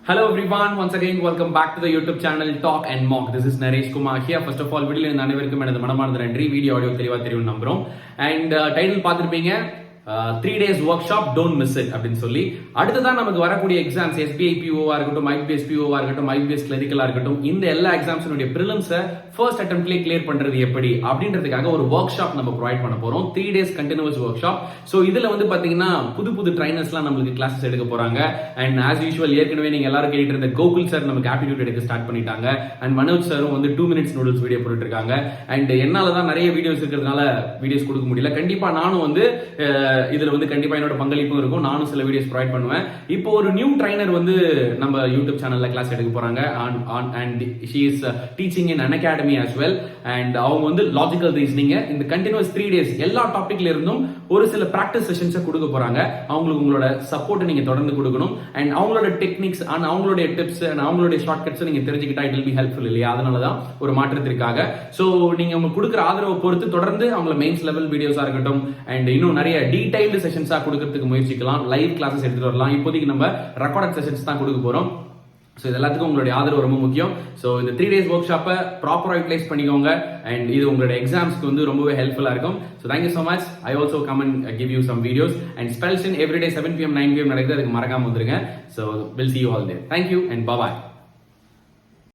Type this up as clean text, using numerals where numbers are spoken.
Hello everyone, once again welcome back to the YouTube channel Talk and Mock. This is Naresh, Kumar here. First of all, வீடியோல இந்த அனைவருக்கும் எனது மனமார்ந்த நன்றி. Video audio தெளிவா தெரியும் நம்புறோம். And டைட்டில் பார்த்திருப்பீங்க 3 days workshop, don't miss it அப்படின்னு சொல்லி. அடுத்ததான் நமக்கு வரக்கூடிய எக்ஸாம்ஸ் SBI PO இருக்கட்டும், IBPS PO இருக்கட்டும், IBPS கிளரிக்கலா இருக்கட்டும், இந்த எல்லா எக்ஸாம்ஸுடைய ப்ரிலிம்ஸை ஃபர்ஸ்ட் அட்டெம்ப்ட்லயே கிளியர் பண்றது எப்படி அப்படின்றதுக்காக ஒரு ஒர்க் ஷாப் நம்ம ப்ரொவைட் பண்ண போறோம். 3 days continuous workshop. So இதுல வந்து பாத்தீங்கன்னா புது ட்ரைனர்ஸ்லாம் நம்மளுக்கு கிளாஸஸ் எடுக்க போறாங்க. அண்ட் ஆஸ் யூஷுவல் ஏற்கனவே நீங்க எல்லாரும் கேட்டுட்டு இருந்த கோகுல் சார் நமக்கு ஆப்டிடியூட் எடுக்க ஸ்டார்ட் பண்ணிட்டாங்க. அண்ட் மனோஜ் சாரும் வந்து 2 minutes நூடுல்ஸ் வீடியோ போட்டுட்டு இருக்காங்க. அண்ட் என்னாலதான் நிறைய வீடியோஸ் இருக்கிறதுனால வீடியோஸ் கொடுக்க முடியல. கண்டிப்பா நானும் வந்து இதுல வந்து கண்டிப்பா என்னோட பங்களிப்பும் இருக்கும். நானும் சில வீடியோஸ் ப்ரொவைட் பண்ணுவேன். இப்போ ஒரு நியூ ட்ரைனர் வந்து நம்ம யூடியூப் சேனல்ல கிளாஸ் எடுக்க போறாங்க. And she is teaching in Unacademy as well. And அவங்க வந்து லாஜிக்கல் ரீசனிங் இந்த கண்டினியூஸ் 3 days எல்லா டாபிக்ல இருந்தும் ஒரு சில பிராக்டிஸ் செஷன்ஸை கொடுக்க போறாங்க. அவங்களுக்கு உங்களோட சப்போர்ட் நீங்க தொடர்ந்து கொடுக்கணும். அண்ட் அவங்களோட டெக்னிக்ஸ் அண்ட் அவங்களுடைய டிப்ஸ் அண்ட் அவங்களுடைய ஷார்ட் கட்ஸ் நீங்க தெரிஞ்சுக்கிட்டா இட் வில் பி ஹெல்ப்ஃபுல் இல்லையா? அதனாலதான் ஒரு மாற்றத்திற்காக. ஸோ நீங்க அவங்க கொடுக்குற ஆதரவை பொறுத்து தொடர்ந்து அவங்கள மெயின்ஸ் லெவல் வீடியோஸா இருக்கட்டும் அண்ட் இன்னும் நிறைய டீடைல்டு செஷன்ஸா கொடுக்கறதுக்கு முயற்சிக்கலாம். லைவ் கிளாஸஸ் எடுத்துட்டு வரலாம். இப்போதைக்கு நம்ம ரெக்கார்டட் செஷன்ஸ் தான் கொடுக்க போறோம். ஸோ இது எல்லாத்துக்கும் உங்களுடைய ஆதரவு ரொம்ப முக்கியம். ஸோ இந்த 3 days ஒர்க் ஷாப்பை ப்ராப்பராக யூட்டிலைஸ் பண்ணிக்கோங்க. அண்ட் இது உங்களோட எக்ஸாம்ஸ்க்கு வந்து ரொம்பவே ஹெல்ப்ஃபுல்லாக இருக்கும். So thank you so much. I also come and give you some videos. And spells in everyday 7 PM 9 PM நடக்குது. அதுக்கு மறக்காம வந்துருங்க. So will see you all there. Thank you and bye.